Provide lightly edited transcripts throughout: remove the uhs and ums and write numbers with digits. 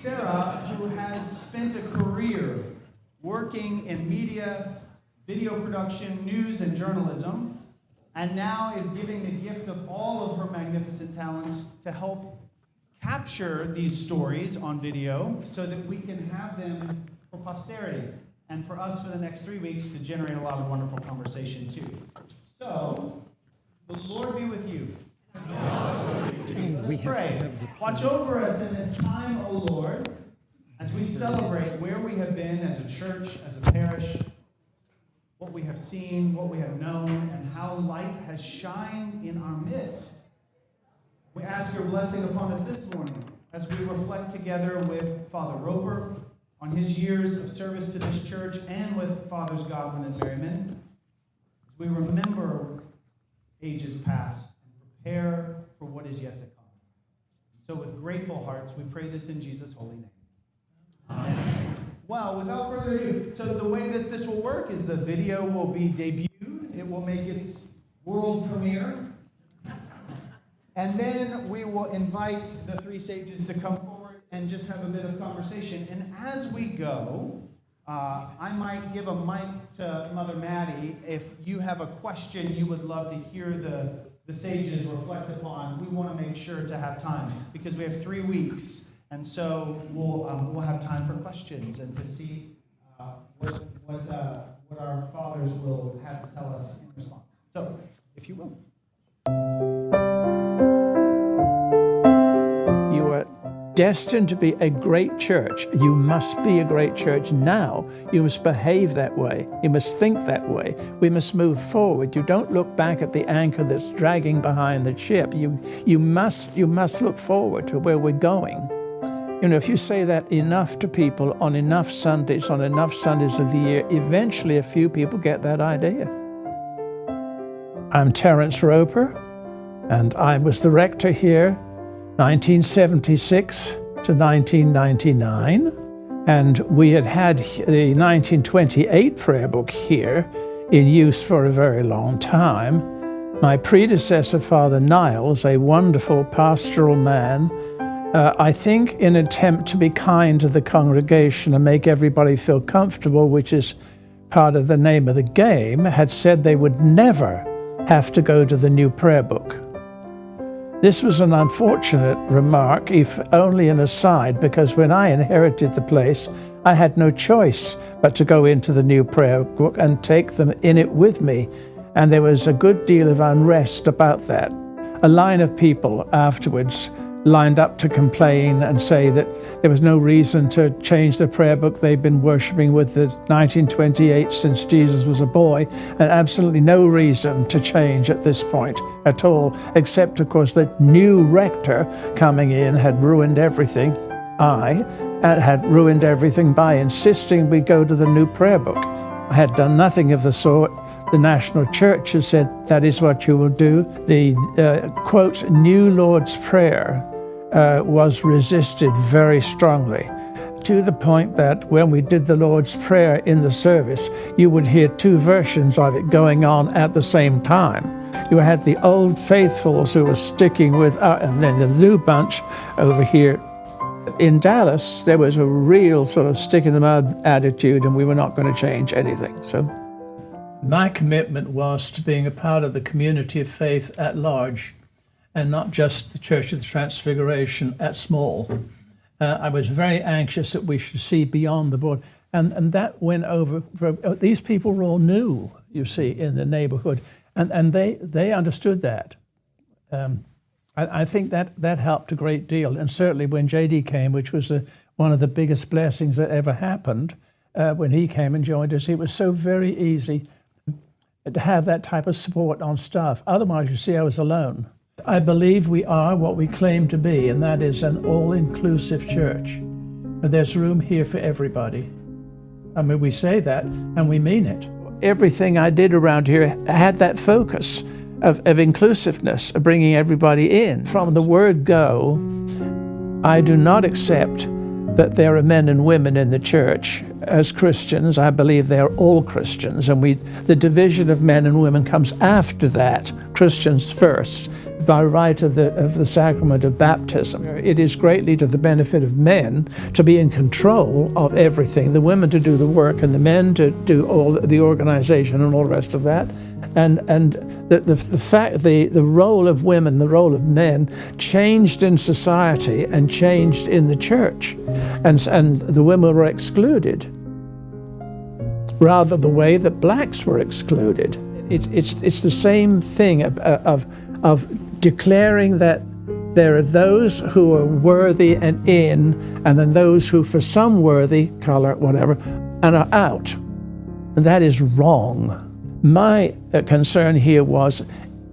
Sarah, who has spent a career working in media, video production, news, and journalism, and now is giving the gift of all of her magnificent talents to help capture these stories on video so that we can have them for posterity and for us for the next 3 weeks to generate a lot of wonderful conversation too. So, the Lord be with you. Let's pray. Watch over us in this time, O Lord, as we celebrate where we have been as a church, as a parish, what we have seen, what we have known, and how light has shined in our midst. We ask your blessing upon us this morning as we reflect together with Father Roper on his years of service to this church and with Fathers Godwin and Merriman. As we remember ages past and prepare for what is yet to come. So with grateful hearts, we pray this in Jesus' holy name. Amen. Well, without further ado, so the way that this will work is the video will be debuted. It will make its world premiere. And then we will invite the three sages to come forward and just have a bit of conversation. And as we go, I might give a mic to Mother Maddie. If you have a question you would love to hear the sages reflect upon, we want to make sure to have time because we have 3 weeks. And so we'll have time for questions and to see what our fathers will have to tell us in response. So, if you will. You are destined to be a great church. You must be a great church now. You must behave that way. You must think that way. We must move forward. You don't look back at the anchor that's dragging behind the ship. You must look forward to where we're going. You know, if you say that enough to people on enough Sundays of the year, eventually a few people get that idea. I'm Terence Roper, and I was the rector here 1976 to 1999, and we had the 1928 prayer book here in use for a very long time. My predecessor, Father Niles, a wonderful pastoral man, I think in an attempt to be kind to the congregation and make everybody feel comfortable, which is part of the name of the game, had said they would never have to go to the new prayer book. This was an unfortunate remark, if only an aside, because when I inherited the place, I had no choice but to go into the new prayer book and take them in it with me. And there was a good deal of unrest about that. A line of people afterwards lined up to complain and say that there was no reason to change the prayer book. They've been worshiping with the 1928 since Jesus was a boy, and absolutely no reason to change at this point at all, except of course the new rector coming in had ruined everything. I had ruined everything by insisting we go to the new prayer book. I had done nothing of the sort. The National Church has said that is what you will do. The quote, New Lord's Prayer was resisted very strongly, to the point that when we did the Lord's Prayer in the service, you would hear two versions of it going on at the same time. You had the old faithfuls who were sticking with, and then the new bunch over here. In Dallas, there was a real sort of stick-in-the-mud attitude, and we were not going to change anything. So my commitment was to being a part of the community of faith at large, and not just the Church of the Transfiguration at small. I was very anxious that we should see beyond the border. And that went over, these people were all new, you see, in the neighborhood. And they understood that. I think that helped a great deal. And certainly when JD came, which was one of the biggest blessings that ever happened, when he came and joined us, it was so very easy to have that type of support on staff. Otherwise, you see, I was alone. I believe we are what we claim to be, and that is an all-inclusive church. But there's room here for everybody. I mean, we say that, and we mean it. Everything I did around here had that focus of inclusiveness, of bringing everybody in. From the word go, I do not accept that there are men and women in the church. As Christians, I believe they are all Christians, and the division of men and women comes after that. Christians first, by right of the sacrament of baptism. It is greatly to the benefit of men to be in control of everything, the women to do the work and the men to do all the organization and all the rest of that. And the role of women, the role of men changed in society and changed in the church, and the women were excluded, rather the way that blacks were excluded. It's the same thing of declaring that there are those who are worthy and in, and then those who, for some worthy, color, whatever, and are out. And that is wrong. My concern here was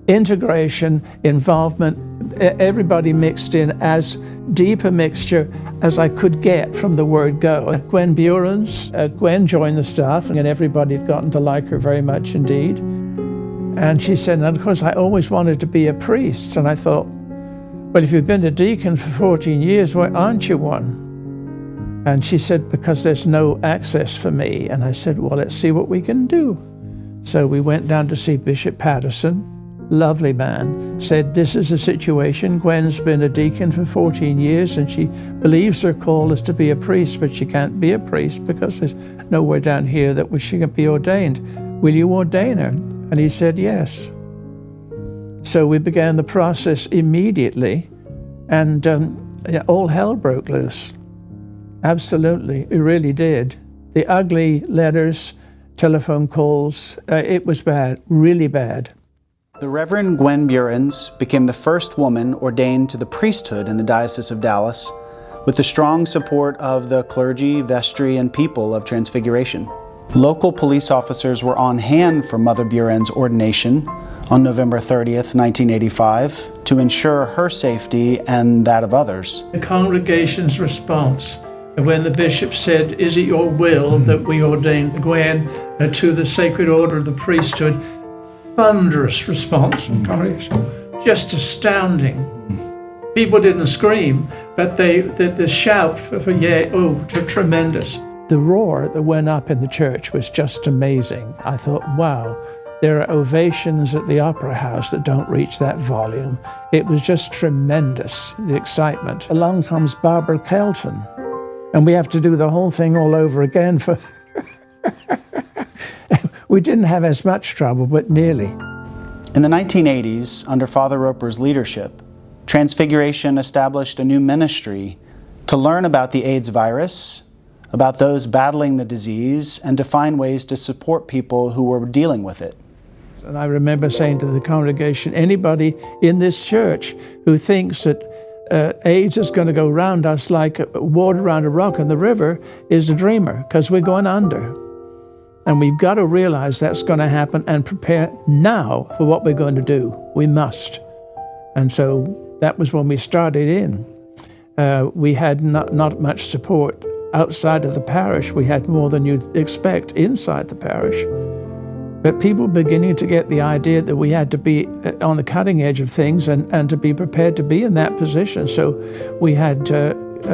integration, involvement, everybody mixed in, as deep a mixture as I could get from the word go. Gwen Gwen joined the staff, and everybody had gotten to like her very much indeed. And she said, and of course I always wanted to be a priest. And I thought, well, if you've been a deacon for 14 years, why aren't you one? And she said, because there's no access for me. And I said, well, let's see what we can do. So we went down to see Bishop Patterson, lovely man, said, this is a situation. Gwen's been a deacon for 14 years and she believes her call is to be a priest, but she can't be a priest because there's nowhere down here that she can be ordained. Will you ordain her? And he said, yes. So we began the process immediately, and all hell broke loose. Absolutely, it really did. The ugly letters, telephone calls, it was bad, really bad. The Reverend Gwen Burens became the first woman ordained to the priesthood in the Diocese of Dallas, with the strong support of the clergy, vestry, and people of Transfiguration. Local police officers were on hand for Mother Burens' ordination on November 30th, 1985, to ensure her safety and that of others. The congregation's response, when the bishop said, is it your will that we ordain Gwen to the sacred order of the priesthood? Thunderous response from the congregation, just astounding. People didn't scream, but the shout for yeah, oh, tremendous. The roar that went up in the church was just amazing. I thought, wow, there are ovations at the Opera House that don't reach that volume. It was just tremendous, the excitement. Along comes Barbara Kelton, and we have to do the whole thing all over again for... We didn't have as much trouble, but nearly. In the 1980s, under Father Roper's leadership, Transfiguration established a new ministry to learn about the AIDS virus, about those battling the disease, and to find ways to support people who were dealing with it. And I remember saying to the congregation, anybody in this church who thinks that AIDS is going to go round us like water around a rock in the river is a dreamer, because we're going under. And we've got to realize that's going to happen and prepare now for what we're going to do. We must. And so that was when we started in. We had not much support outside of the parish. We had more than you'd expect inside the parish. But people beginning to get the idea that we had to be on the cutting edge of things and to be prepared to be in that position. So we had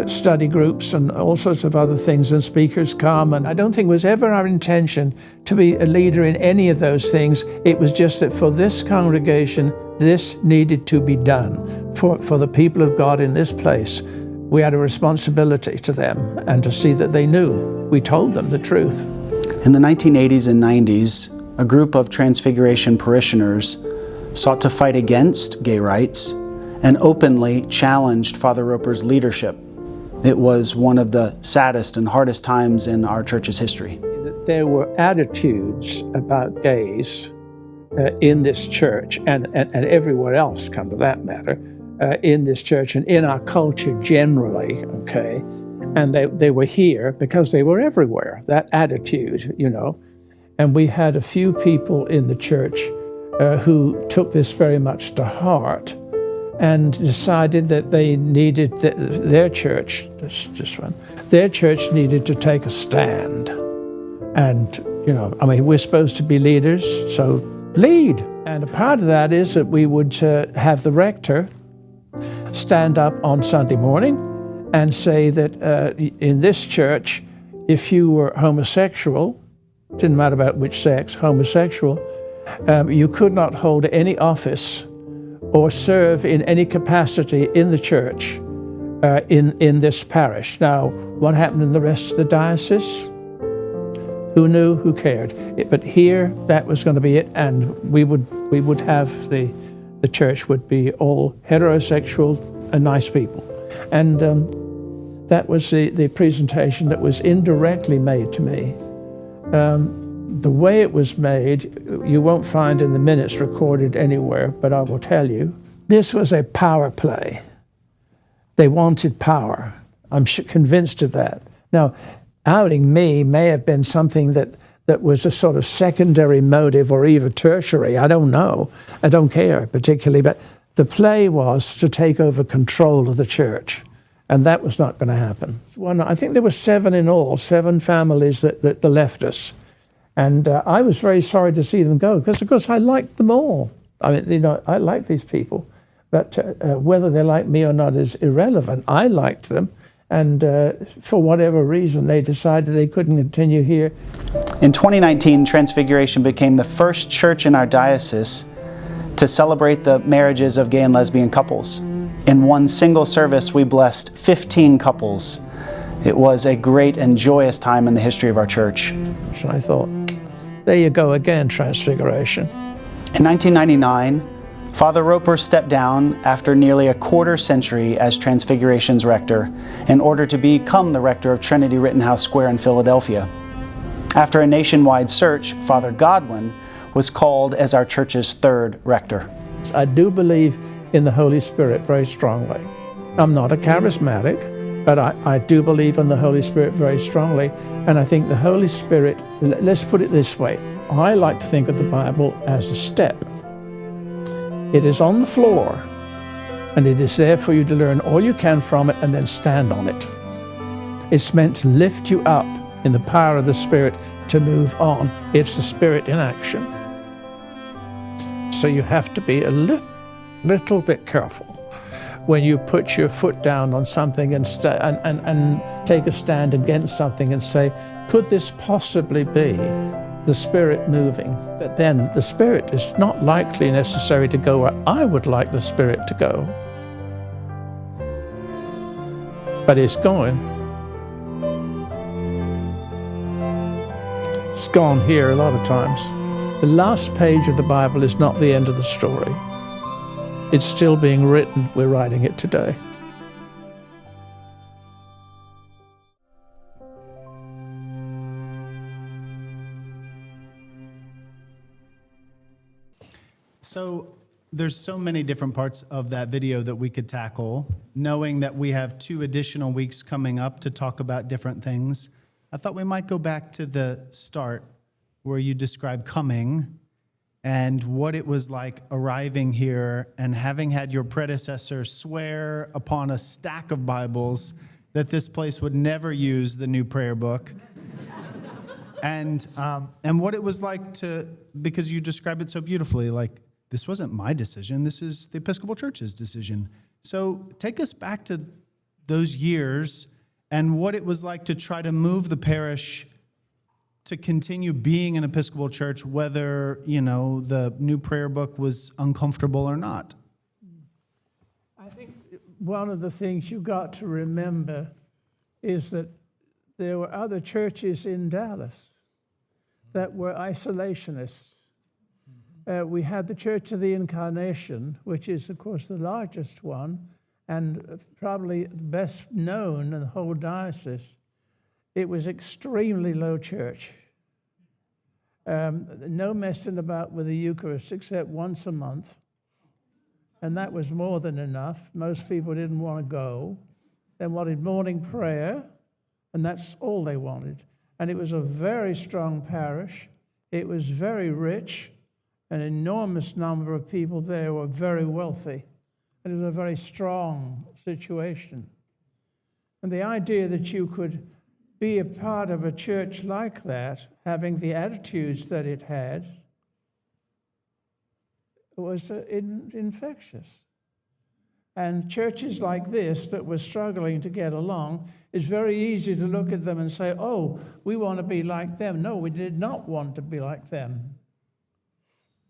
study groups and all sorts of other things, and speakers come. And I don't think it was ever our intention to be a leader in any of those things. It was just that for this congregation, this needed to be done. For the people of God in this place, we had a responsibility to them and to see that they knew. We told them the truth. In the 1980s and 90s, a group of Transfiguration parishioners sought to fight against gay rights and openly challenged Father Roper's leadership. It was one of the saddest and hardest times in our church's history. There were attitudes about gays in this church and everywhere else, come to that matter, in this church and in our culture generally, okay? And they were here because they were everywhere, that attitude, you know. And we had a few people in the church who took this very much to heart and decided that they needed, their church, their church needed to take a stand. And, you know, I mean, we're supposed to be leaders, so lead. And a part of that is that we would have the rector stand up on Sunday morning and say that in this church, if you were homosexual, didn't matter about which sex, homosexual, you could not hold any office or serve in any capacity in the church in this parish. Now, what happened in the rest of the diocese? Who knew? Who cared? But here, that was going to be it, and we would have the church would be all heterosexual and nice people, and that was the presentation that was indirectly made to me. The way it was made, you won't find in the minutes recorded anywhere, but I will tell you, this was a power play. They wanted power. I'm convinced of that. Now, outing me may have been something that was a sort of secondary motive or even tertiary. I don't know. I don't care particularly, but the play was to take over control of the church, and that was not going to happen. I think there were 7 in all, 7 families that left us. And I was very sorry to see them go because, of course, I liked them all. I mean, you know, I like these people, but whether they like me or not is irrelevant. I liked them, and for whatever reason, they decided they couldn't continue here. In 2019, Transfiguration became the first church in our diocese to celebrate the marriages of gay and lesbian couples. In one single service, we blessed 15 couples. It was a great and joyous time in the history of our church. So I thought, there you go again, Transfiguration. In 1999, Father Roper stepped down after nearly a quarter century as Transfiguration's rector in order to become the rector of Trinity Rittenhouse Square in Philadelphia. After a nationwide search, Father Godwin was called as our church's 3rd rector. I do believe in the Holy Spirit very strongly. I'm not a charismatic, but I do believe in the Holy Spirit very strongly. And I think the Holy Spirit, let's put it this way, I like to think of the Bible as a step. It is on the floor, and it is there for you to learn all you can from it and then stand on it. It's meant to lift you up in the power of the Spirit to move on. It's the Spirit in action. So you have to be a little bit careful when you put your foot down on something and take a stand against something and say, could this possibly be the Spirit moving? But then the Spirit is not likely necessary to go where I would like the Spirit to go. But it's going. It's gone here a lot of times. The last page of the Bible is not the end of the story. It's still being written. We're writing it today. So there's so many different parts of that video that we could tackle. Knowing that we have 2 additional weeks coming up to talk about different things, I thought we might go back to the start where you describe coming and what it was like arriving here and having had your predecessor swear upon a stack of Bibles that this place would never use the new prayer book. And what it was like to, because you describe it so beautifully, like, this wasn't my decision, this is the Episcopal Church's decision. So take us back to those years and what it was like to try to move the parish to continue being an Episcopal church, whether, you know, the new prayer book was uncomfortable or not. I think one of the things you got to remember is that there were other churches in Dallas that were isolationists. We had the Church of the Incarnation, which is, of course, the largest one and probably the best known in the whole diocese. It was extremely low church. No messing about with the Eucharist except once a month. And that was more than enough. Most people didn't want to go. They wanted morning prayer, and that's all they wanted. And it was a very strong parish. It was very rich. An enormous number of people there were very wealthy. And it was a very strong situation. And the idea that you could be a part of a church like that, having the attitudes that it had, was infectious. And churches like this that were struggling to get along, it's very easy to look at them and say, oh, we want to be like them. No, we did not want to be like them.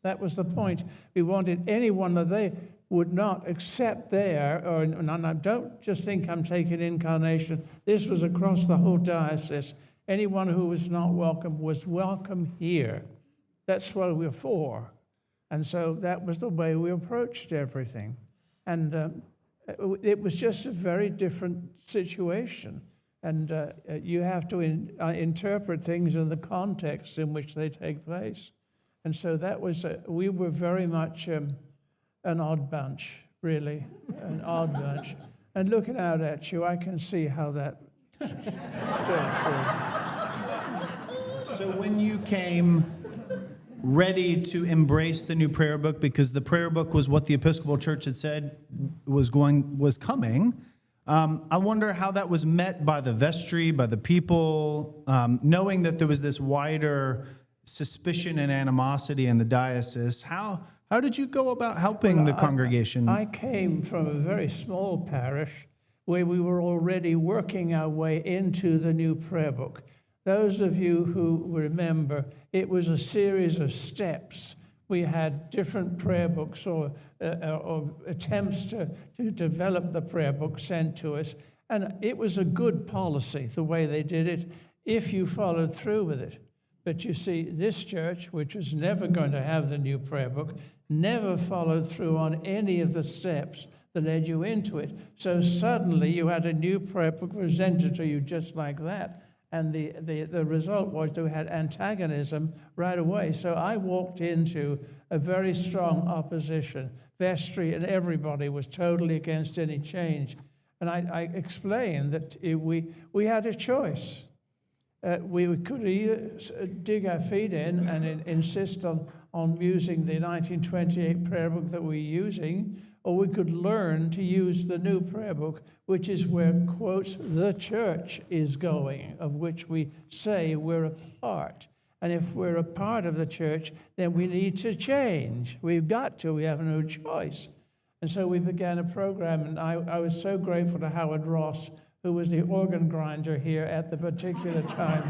That was the point. We wanted anyone that would not accept and I don't just think I'm taking incarnation. This was across the whole diocese. Anyone who was not welcome was welcome here. That's what we're for. And so that was the way we approached everything. And it was just a very different situation. And you have to interpret things in the context in which they take place. And so that was, we were very much an odd bunch, really, an odd bunch. And looking out at you, I can see how that So when you came ready to embrace the new prayer book, because the prayer book was what the Episcopal Church had said was coming, I wonder how that was met by the vestry, by the people, knowing that there was this wider suspicion and animosity in the diocese. How did you go about helping the congregation? I came from a very small parish where we were already working our way into the new prayer book. Those of you who remember, it was a series of steps. We had different prayer books or attempts to develop the prayer book sent to us. And it was a good policy, the way they did it, if you followed through with it. But you see, this church, which was never going to have the new prayer book, never followed through on any of the steps that led you into it. So suddenly you had a new prayer book presented to you just like that. And the result was we had antagonism right away. So I walked into a very strong opposition. Vestry and everybody was totally against any change. And I explained that we had a choice. We could either dig our feet in and insist on using the 1928 prayer book that we're using, or we could learn to use the new prayer book, which is where, quotes, the church is going, of which we say we're a part. And if we're a part of the church, then we need to change. We've got to. We have no choice. And so we began a program, and I was so grateful to Howard Ross, who was the organ grinder here at the particular time.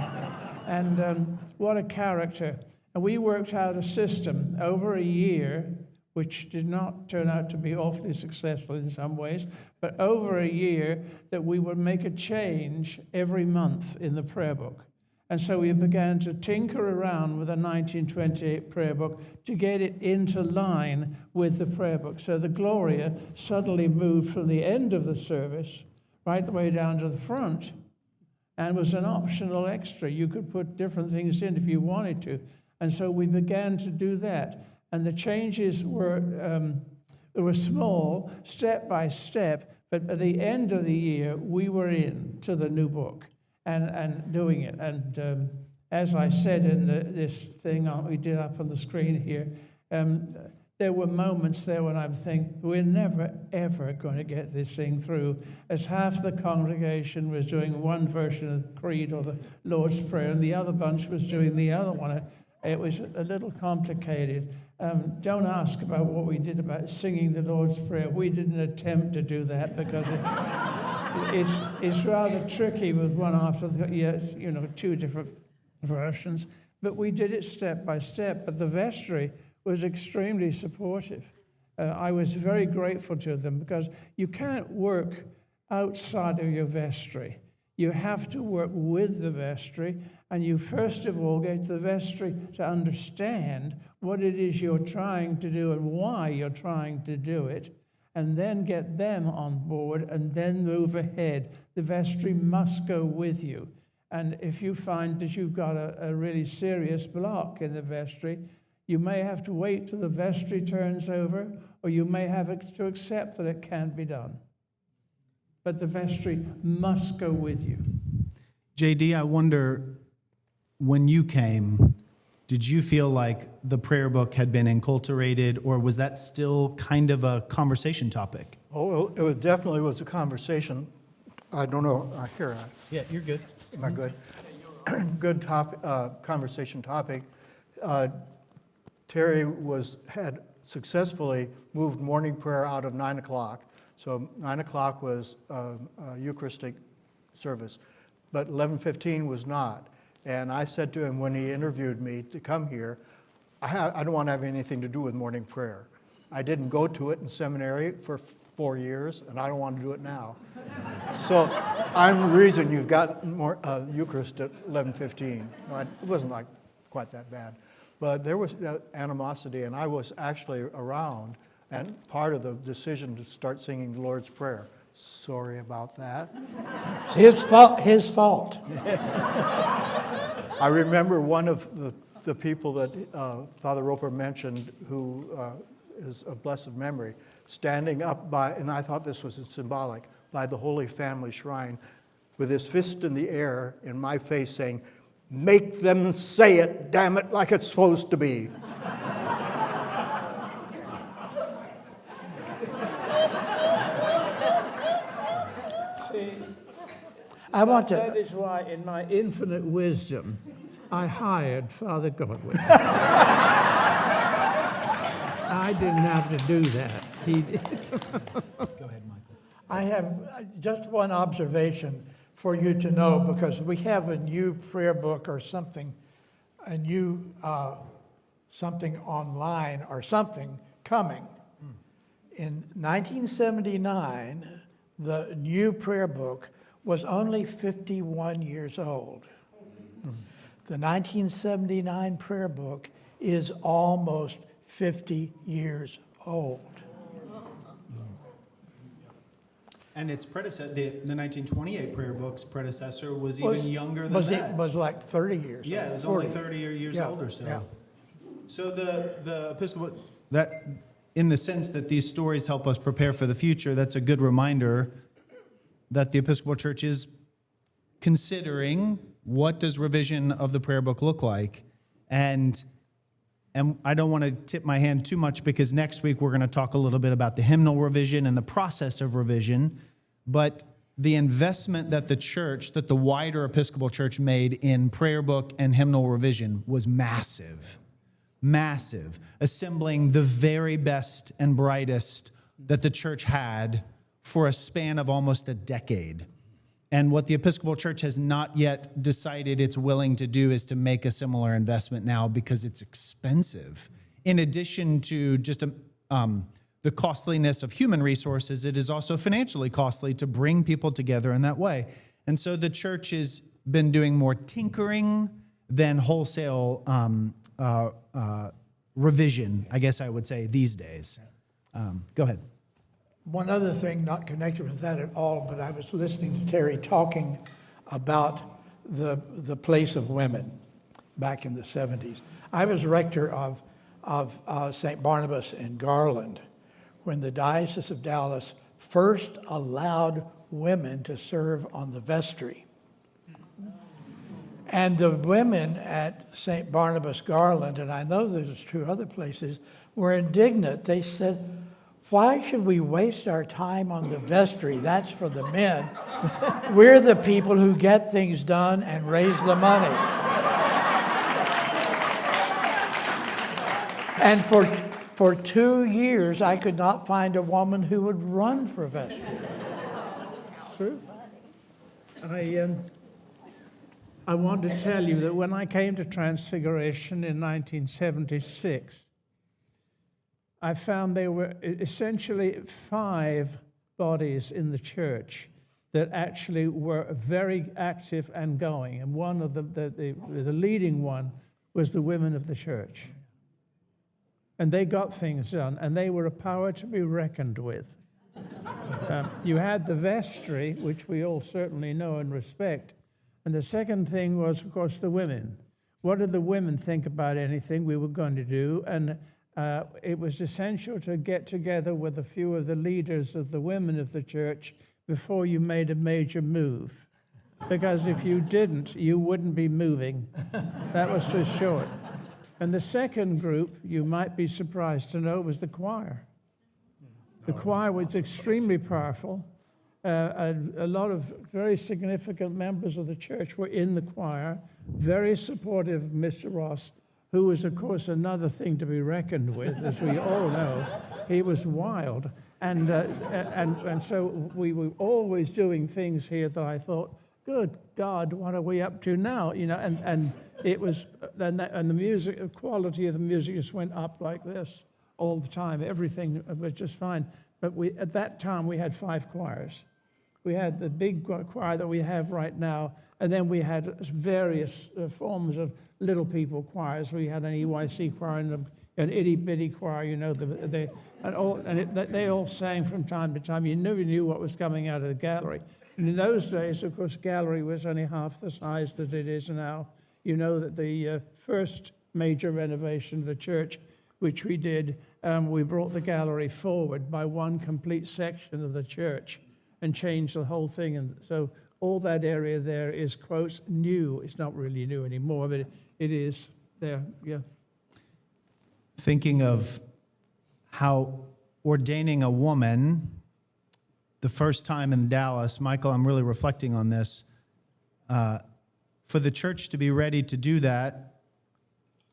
And what a character. And we worked out a system over a year, which did not turn out to be awfully successful in some ways, but over a year that we would make a change every month in the prayer book. And so we began to tinker around with the 1928 prayer book to get it into line with the prayer book. So the Gloria suddenly moved from the end of the service right the way down to the front and was an optional extra. You could put different things in if you wanted to. And so we began to do that. And the changes were small, step by step, but at the end of the year, we were into the new book and doing it. And as I said in this thing we did up on the screen here, there were moments there when I'm thinking, we're never, ever going to get this thing through, as half the congregation was doing one version of the Creed or the Lord's Prayer, and the other bunch was doing the other one. It was a little complicated. Don't ask about what we did about singing the Lord's Prayer. We didn't attempt to do that because it's rather tricky with one after the, two different versions. But we did it step by step. But the vestry was extremely supportive. I was very grateful to them because you can't work outside of your vestry. You have to work with the vestry, and you first of all get the vestry to understand what it is you're trying to do and why you're trying to do it, and then get them on board and then move ahead. The vestry must go with you. And if you find that you've got a really serious block in the vestry, you may have to wait till the vestry turns over, or you may have to accept that it can't be done. But the vestry must go with you. JD, I wonder, when you came, did you feel like the prayer book had been enculturated, or was that still kind of a conversation topic? Oh, it definitely was a conversation. I don't know. Yeah, you're good. Am I good? Good conversation topic. Terry had successfully moved morning prayer out of 9 o'clock. So 9 o'clock was a Eucharistic service, but 11:15 was not. And I said to him when he interviewed me to come here, I don't want to have anything to do with morning prayer. I didn't go to it in seminary for 4 years, and I don't want to do it now. So I'm the reason you've got more Eucharist at 11:15. No, it wasn't like quite that bad. But there was animosity, and I was actually around, and part of the decision to start singing the Lord's Prayer. Sorry about that. It's his fault. I remember one of the people that Father Roper mentioned, who is of blessed memory, standing up by, and I thought this was symbolic, by the Holy Family Shrine with his fist in the air in my face saying, "Make them say it, damn it, like it's supposed to be." See, that is why, in my infinite wisdom, I hired Father Godwin. I didn't have to do that. He did. Go ahead, Michael. I have just one observation for you to know, because we have a new prayer book or something, a new something online or something coming. In 1979, the new prayer book was only 51 years old. The 1979 prayer book is almost 50 years old. And its predecessor, the 1928 prayer book's predecessor, was even younger than that. Was like 30 years Yeah, old. it was only 40. 30 years Yeah, old or so. yeah. So the Episcopal, that, in the sense that these stories help us prepare for the future, that's a good reminder that the Episcopal Church is considering what does revision of the prayer book look like. And I don't want to tip my hand too much, because next week we're going to talk a little bit about the hymnal revision and the process of revision. But the investment that the wider Episcopal Church made in prayer book and hymnal revision was massive. Massive. Assembling the very best and brightest that the church had for a span of almost a decade. And what the Episcopal Church has not yet decided it's willing to do is to make a similar investment now, because it's expensive. In addition to just the costliness of human resources, it is also financially costly to bring people together in that way. And so the church has been doing more tinkering than wholesale revision, I guess I would say, these days. Go ahead. One other thing, not connected with that at all, but I was listening to Terry talking about the place of women back in the 70s. I was rector of St. Barnabas in Garland when the Diocese of Dallas first allowed women to serve on the vestry. And the women at St. Barnabas Garland, and I know there's true other places, were indignant. They said, "Why should we waste our time on the vestry? That's for the men. We're the people who get things done and raise the money." And for 2 years, I could not find a woman who would run for vestry. It's true. I want to tell you that when I came to Transfiguration in 1976, I found there were essentially 5 bodies in the church that actually were very active and going. And one of the leading one was the women of the church. And they got things done, and they were a power to be reckoned with. You had the vestry, which we all certainly know and respect. And the second thing was, of course, the women. What did the women think about anything we were going to do? And it was essential to get together with a few of the leaders of the women of the church before you made a major move. Because if you didn't, you wouldn't be moving. That was for sure. And the second group, you might be surprised to know, was the choir. The choir was extremely powerful. A lot of very significant members of the church were in the choir, very supportive of Mr. Ross, who was, of course, another thing to be reckoned with, as we all know. He was wild. And so we were always doing things here that I thought, good God, what are we up to now? You know, and it was, and the music, the quality of the music just went up like this all the time. Everything was just fine. But at that time, we had 5 choirs. We had the big choir that we have right now, and then we had various forms of little people choirs. We had an EYC choir and an itty-bitty choir, you know, they all sang from time to time. You never knew what was coming out of the gallery. And in those days, of course, gallery was only half the size that it is now. You know that the first major renovation of the church, which we did, we brought the gallery forward by one complete section of the church and changed the whole thing. And so all that area there is, quotes, new. It's not really new anymore, but it is there, yeah. Thinking of how ordaining a woman the first time in Dallas, Michael, I'm really reflecting on this. For the church to be ready to do that,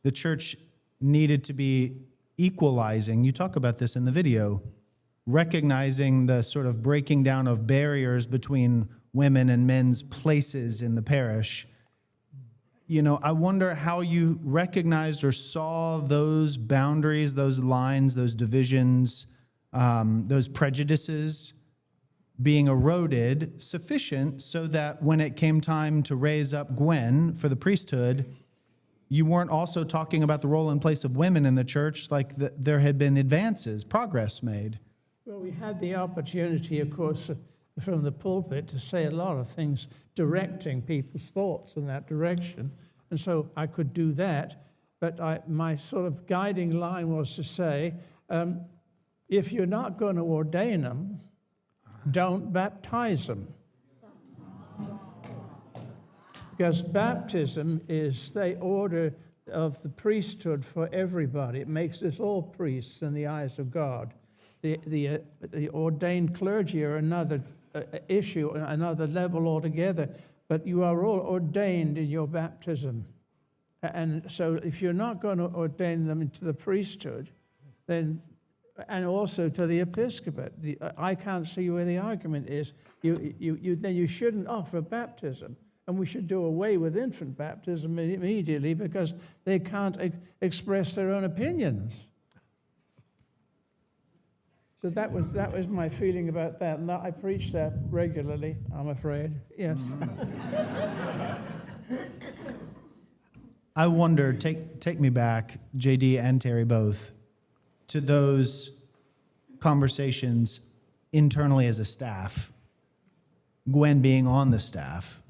the church needed to be equalizing. You talk about this in the video, recognizing the sort of breaking down of barriers between women and men's places in the parish. You know, I wonder how you recognized or saw those boundaries, those lines, those divisions, those prejudices being eroded sufficient so that when it came time to raise up Gwen for the priesthood, you weren't also talking about the role and place of women in the church, like there had been advances, progress made. Well, we had the opportunity, of course, from the pulpit to say a lot of things directing people's thoughts in that direction. And so I could do that. But my sort of guiding line was to say, if you're not going to ordain them, don't baptize them. Because baptism is the order of the priesthood for everybody. It makes us all priests in the eyes of God. The ordained clergy are another issue, another level altogether, but you are all ordained in your baptism. And so if you're not going to ordain them into the priesthood, then, and also to the episcopate, I can't see where the argument is. Then you shouldn't offer baptism. And we should do away with infant baptism immediately because they can't express their own opinions. So that was my feeling about that, and I preach that regularly, I'm afraid. Yes. I wonder, take me back, JD and Terry both, to those conversations internally as a staff, Gwen being on the staff,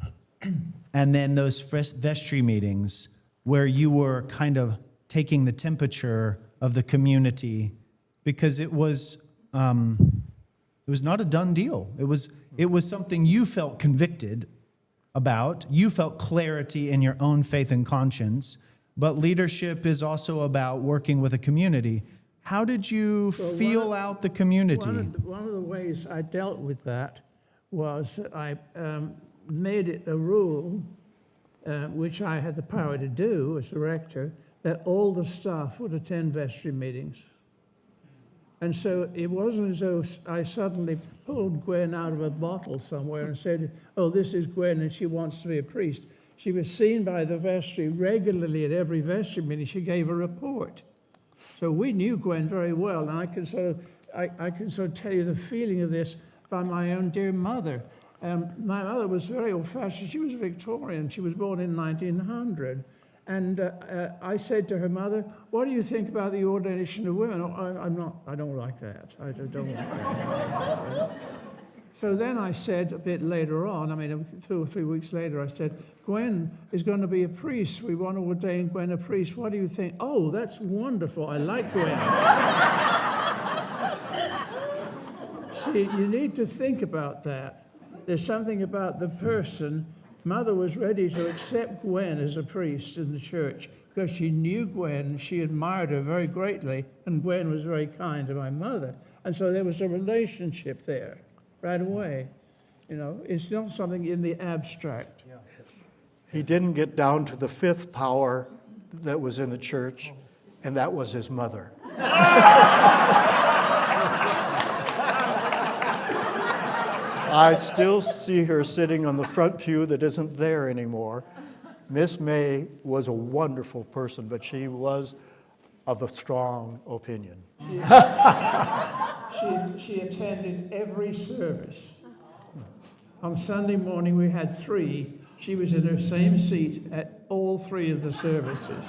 and then those vestry meetings where you were kind of taking the temperature of the community, because it was not a done deal. It was something you felt convicted about. You felt clarity in your own faith and conscience, but leadership is also about working with a community. How did you feel out the community? One of the ways I dealt with that was that I made it a rule, which I had the power to do as the rector, that all the staff would attend vestry meetings. And so it wasn't as though I suddenly pulled Gwen out of a bottle somewhere and said, oh, this is Gwen and she wants to be a priest. She was seen by the vestry regularly at every vestry meeting. She gave a report. So we knew Gwen very well, and I can sort of tell you the feeling of this by my own dear mother. My mother was very old-fashioned. She was Victorian. She was born in 1900. And I said to her mother, what do you think about the ordination of women? Oh, I don't like that. I don't like that. So then I said a bit later on, 2 or 3 weeks later, I said, Gwen is going to be a priest. We want to ordain Gwen a priest. What do you think? Oh, that's wonderful. I like Gwen. See, you need to think about that. There's something about the person. Mother was ready to accept Gwen as a priest in the church because she knew Gwen, she admired her very greatly, and Gwen was very kind to my mother. And so there was a relationship there right away. You know, it's not something in the abstract. Yeah. He didn't get down to the 5th power that was in the church, and that was his mother. I still see her sitting on the front pew that isn't there anymore. Miss May was a wonderful person, but she was of a strong opinion. She attended every service. On Sunday morning, we had 3. She was in her same seat at all 3 of the services.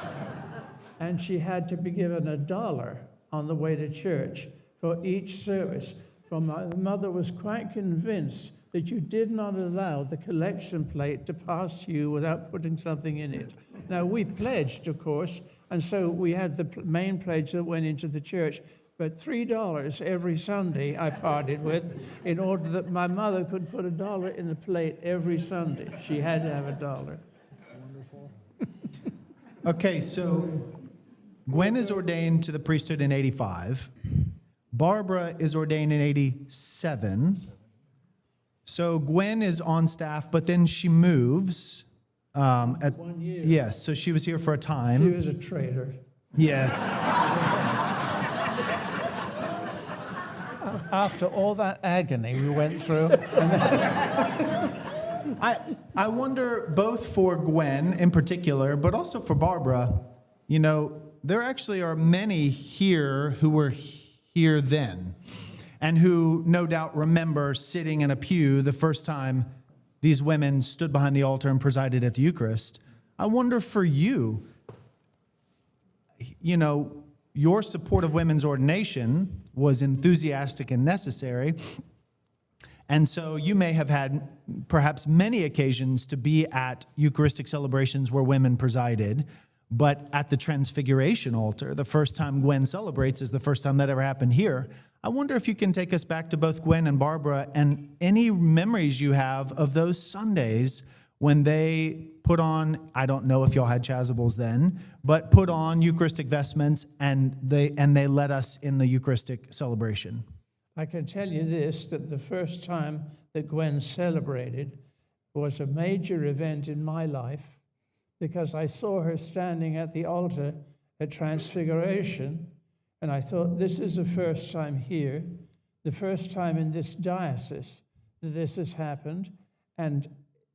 And she had to be given $1 on the way to church for each service. For my mother was quite convinced that you did not allow the collection plate to pass you without putting something in it. Now, we pledged, of course, and so we had the main pledge that went into the church. But $3 every Sunday I parted with in order that my mother could put $1 in the plate every Sunday. She had to have $1. That's wonderful. Okay, so Gwen is ordained to the priesthood in 85. Barbara is ordained in 87. So Gwen is on staff, but then she moves. 1 year. Yes, so she was here for a time. She was a traitor. Yes. After all that agony we went through. I wonder, both for Gwen in particular, but also for Barbara, you know, there actually are many here who were here then and who no doubt remember sitting in a pew the first time these women stood behind the altar and presided at the Eucharist. I wonder for you, you know, your support of women's ordination was enthusiastic and necessary. And so you may have had perhaps many occasions to be at Eucharistic celebrations where women presided, but at the Transfiguration altar, the first time Gwen celebrates is the first time that ever happened here. I wonder if you can take us back to both Gwen and Barbara and any memories you have of those Sundays when they put on, I don't know if y'all had chasubles then, but put on Eucharistic vestments and they led us in the Eucharistic celebration. I can tell you this, that the first time that Gwen celebrated was a major event in my life because I saw her standing at the altar at Transfiguration, and I thought, this is the first time here, the first time in this diocese that this has happened, and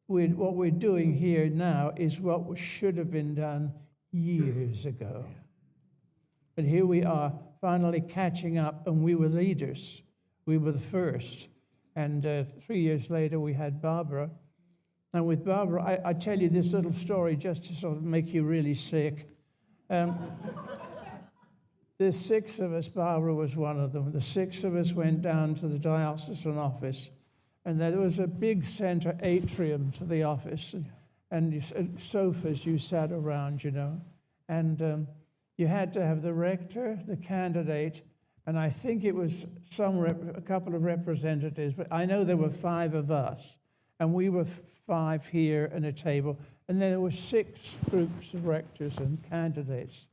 what we're doing here now is what should have been done years ago. But here we are, finally catching up, and we were leaders. We were the first. And 3 years later, we had Barbara. And with Barbara, I tell you this little story just to sort of make you really sick. The 6 of us, Barbara was one of them, the 6 of us went down to the diocesan office. And there was a big center atrium to the office, and sofas you sat around, you know. And you had to have the rector, the candidate, and I think it was a couple of representatives, but I know there were 5 of us, and we were 5 here and a table, and then there were 6 groups of rectors and candidates,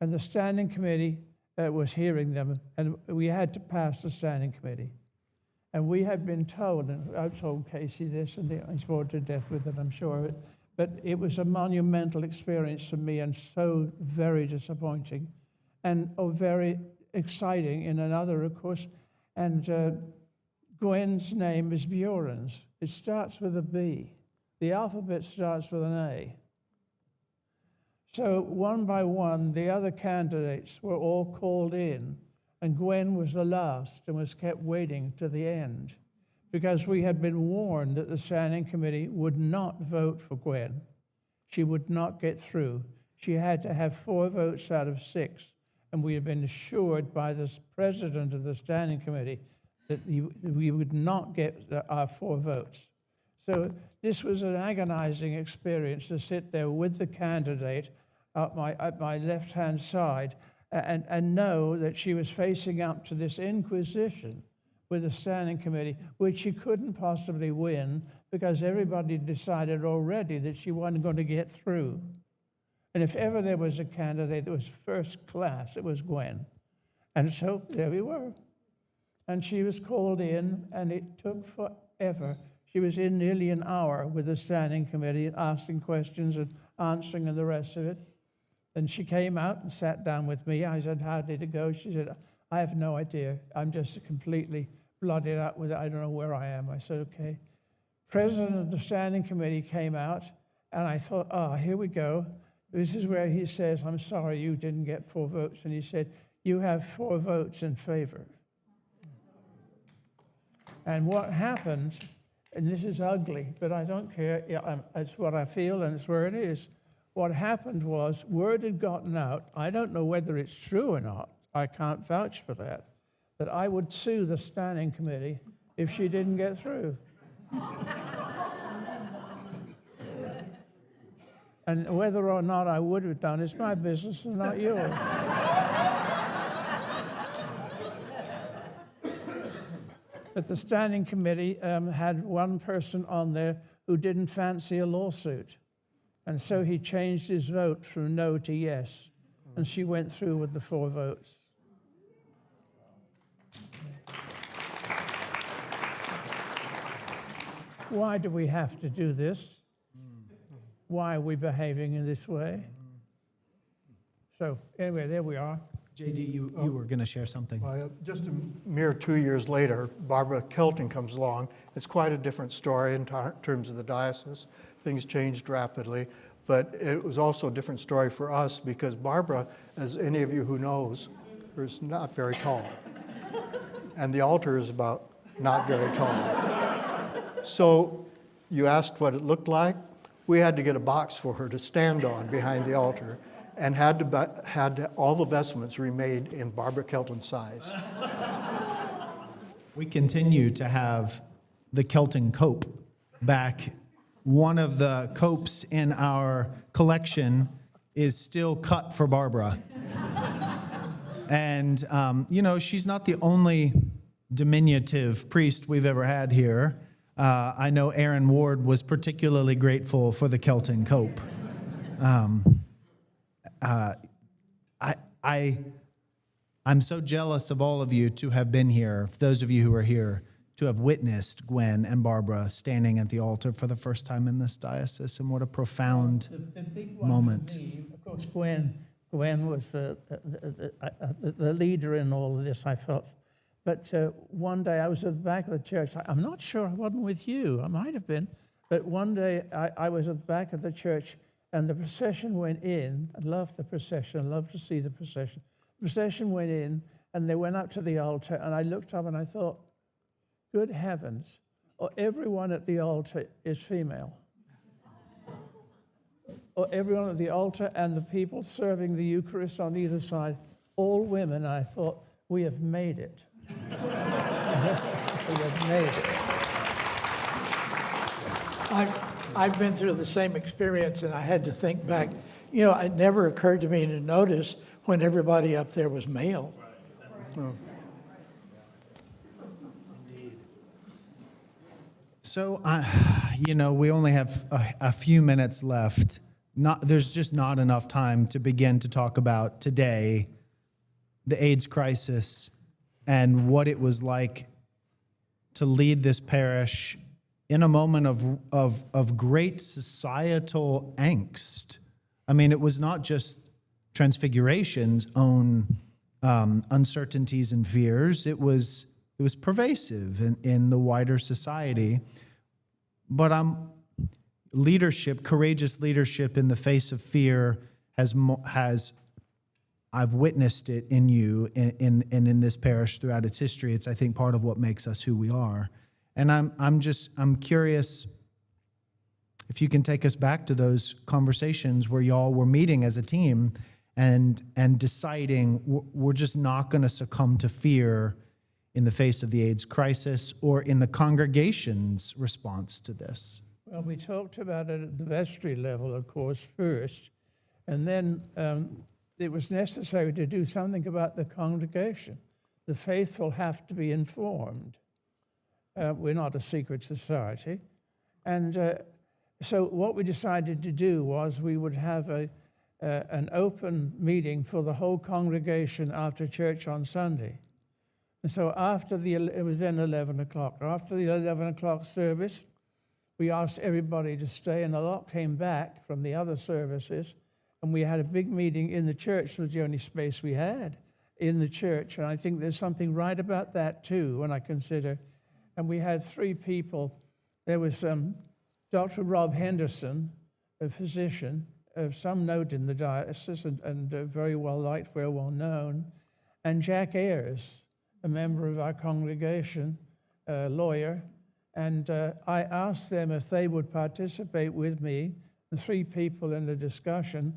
and the standing committee was hearing them, and we had to pass the standing committee. And we had been told, and I told Casey this, and he's bored to death with it, I'm sure, but it was a monumental experience for me and so very disappointing and very exciting in another, of course. And Gwen's name is Bjorn's. It starts with a B. The alphabet starts with an A. So one by one, the other candidates were all called in, and Gwen was the last and was kept waiting to the end because we had been warned that the standing committee would not vote for Gwen. She would not get through. She had to have 4 votes out of 6, and we had been assured by the president of the standing committee that we would not get our 4 votes. So this was an agonizing experience to sit there with the candidate at my left-hand side and know that she was facing up to this inquisition with the standing committee, which she couldn't possibly win because everybody decided already that she wasn't going to get through. And if ever there was a candidate that was first class, it was Gwen. And so there we were. And she was called in, and it took forever. She was in nearly an hour with the standing committee, asking questions and answering and the rest of it. And she came out and sat down with me. I said, how did it go? She said, I have no idea. I'm just completely blooded out with it. I don't know where I am. I said, okay. President of the standing committee came out, and I thought, here we go. This is where he says, I'm sorry you didn't get 4 votes. And he said, you have 4 votes in favor. And what happened, and this is ugly, but I don't care, it's what I feel and it's where it is. What happened was, word had gotten out, I don't know whether it's true or not, I can't vouch for that I would sue the standing committee if she didn't get through. And whether or not I would have done is my business and not yours. But the standing committee had one person on there who didn't fancy a lawsuit. And so he changed his vote from no to yes. And she went through with the 4 votes. Why do we have to do this? Why are we behaving in this way? So anyway, there we are. JD, you were going to share something. Just a mere 2 years later, Barbara Kelton comes along. It's quite a different story in terms of the diocese. Things changed rapidly, but it was also a different story for us because Barbara, as any of you who knows, is not very tall. And the altar is about not very tall. So you asked what it looked like. We had to get a box for her to stand on behind the altar and had all the vestments remade in Barbara Kelton size. We continue to have the Kelton cope back. One of the copes in our collection is still cut for Barbara. And, she's not the only diminutive priest we've ever had here. I know Aaron Ward was particularly grateful for the Kelton cope. I'm so jealous of all of you to have been here, those of you who are here, to have witnessed Gwen and Barbara standing at the altar for the first time in this diocese, and what a profound The big one moment. for me, of course, Gwen was the leader in all of this, I felt. But one day I was at the back of the church. I'm not sure I wasn't with you. I might have been. But one day I was at the back of the church and the procession went in. I loved the procession. I loved to see the procession. The procession went in and they went up to the altar and I looked up and I thought, good heavens, everyone at the altar is female. Or everyone at the altar and the people serving the Eucharist on either side, all women. And I thought, we have made it. We have made it. I've been through the same experience, and I had to think back. It never occurred to me to notice when everybody up there was male. So, we only have a few minutes left. There's just not enough time to begin to talk about today the AIDS crisis and what it was like to lead this parish in a moment of great societal angst. I mean, it was not just Transfiguration's own uncertainties and fears. It was pervasive in the wider society. But courageous leadership in the face of fear has I've witnessed it in you and in this parish throughout its history. It's, I think, part of what makes us who we are. And I'm curious if you can take us back to those conversations where y'all were meeting as a team and deciding we're just not going to succumb to fear in the face of the AIDS crisis or in the congregation's response to this. Well, we talked about it at the vestry level, of course, first, and then it was necessary to do something about the congregation. The faithful have to be informed. We're not a secret society. And so what we decided to do was we would have an open meeting for the whole congregation after church on Sunday. And so it was then 11 o'clock. After the 11 o'clock service, we asked everybody to stay, and a lot came back from the other services. And we had a big meeting in the church. It was the only space we had in the church. And I think there's something right about that, too, when I consider. And we had 3 people. There was Dr. Rob Henderson, a physician of some note in the diocese and very well liked, very well known. and Jack Ayers, a member of our congregation, a lawyer, and I asked them if they would participate with me, the 3 people in the discussion.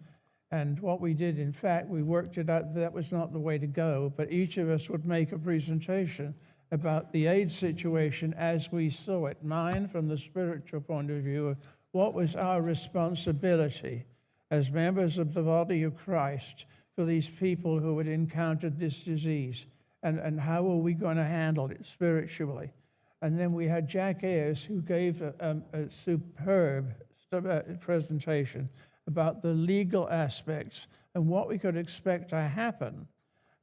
And what we did, in fact, we worked it out that was not the way to go, but each of us would make a presentation about the AIDS situation as we saw it. Mine from the spiritual point of view of what was our responsibility as members of the body of Christ for these people who had encountered this disease, and how are we going to handle it spiritually. And then we had Jack Ayers, who gave a superb presentation about the legal aspects and what we could expect to happen.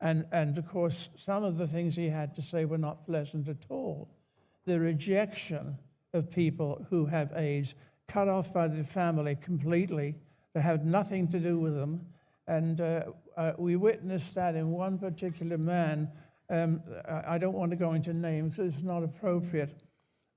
And of course, some of the things he had to say were not pleasant at all. The rejection of people who have AIDS, cut off by the family completely, to have nothing to do with them. And we witnessed that in one particular man. I don't want to go into names, it's not appropriate.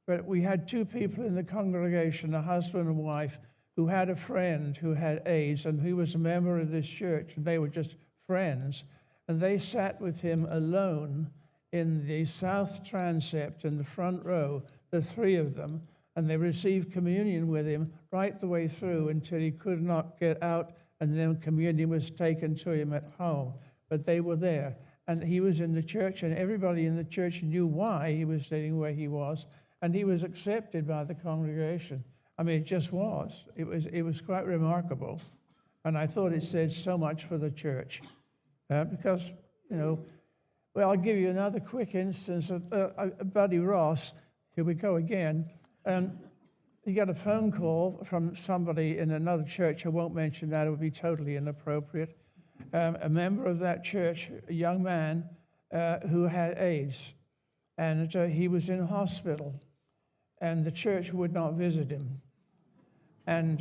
But we had 2 people in the congregation, a husband and wife, who had a friend who had AIDS, and he was a member of this church, and they were just friends. And they sat with him alone in the south transept in the front row, the 3 of them, and they received communion with him right the way through until he could not get out, and then communion was taken to him at home. But they were there, and he was in the church, and everybody in the church knew why he was sitting where he was, and he was accepted by the congregation. I mean, it just was. It was quite remarkable, and I thought it said so much for the church, because, you know, well, I'll give you another quick instance of Buddy Ross. Here we go again. He got a phone call from somebody in another church. I won't mention that, it would be totally inappropriate. A member of that church, a young man who had AIDS, and he was in hospital, and the church would not visit him. And,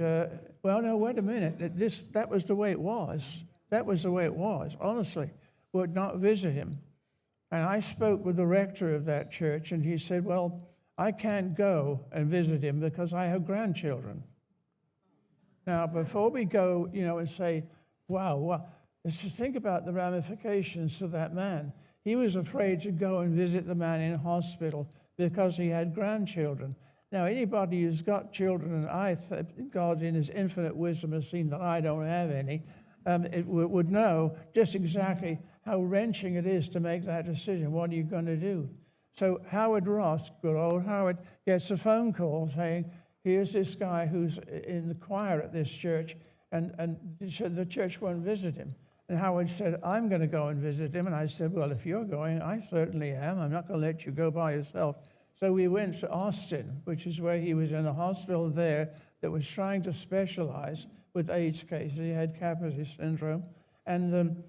well, no, wait a minute. That was the way it was. That was the way it was, honestly, would not visit him. And I spoke with the rector of that church, and he said, well, I can't go and visit him because I have grandchildren. Now, before we go, you know, and say, wow, let's just think about the ramifications for that man. He was afraid to go and visit the man in hospital because he had grandchildren. Now, anybody who's got children, and God in his infinite wisdom has seen that I don't have any, would know just exactly how wrenching it is to make that decision. What are you going to do? So Howard Ross, good old Howard, gets a phone call saying, here's this guy who's in the choir at this church, and the church won't visit him. And Howard said, I'm going to go and visit him. And I said, well, if you're going, I certainly am. I'm not going to let you go by yourself. So we went to Austin, which is where he was in a hospital there that was trying to specialize with AIDS cases. He had Kaposi syndrome. And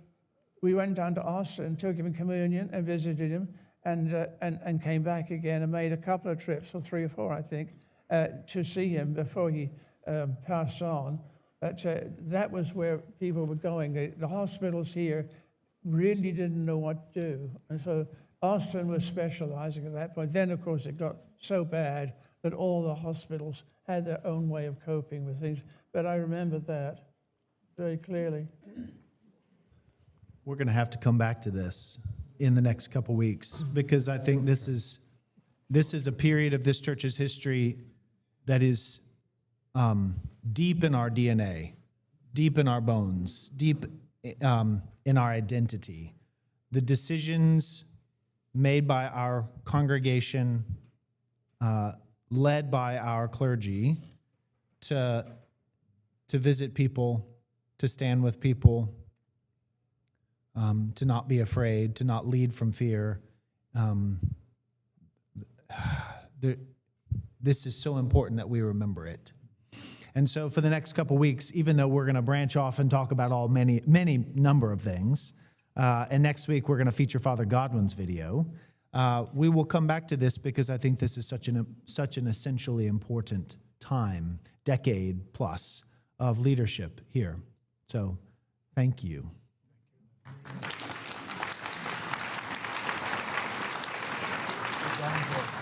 we went down to Austin, took him communion and visited him, and came back again and made a couple of trips, or 3 or 4, I think, to see him before he passed on. But that was where people were going. The hospitals here really didn't know what to do. And so Austin was specializing at that point. Then, of course, it got so bad that all the hospitals had their own way of coping with things. But I remember that very clearly. We're going to have to come back to this in the next couple weeks, because I think this is a period of this church's history that is deep in our DNA, deep in our bones, deep in our identity. The decisions made by our congregation, led by our clergy, to visit people, to stand with people, to not be afraid, to not lead from fear. This is so important that we remember it. And so for the next couple weeks, even though we're going to branch off and talk about many number of things, and next week we're going to feature Father Godwin's video, we will come back to this because I think this is such an essentially important time, decade plus, of leadership here. So thank you. Thank you.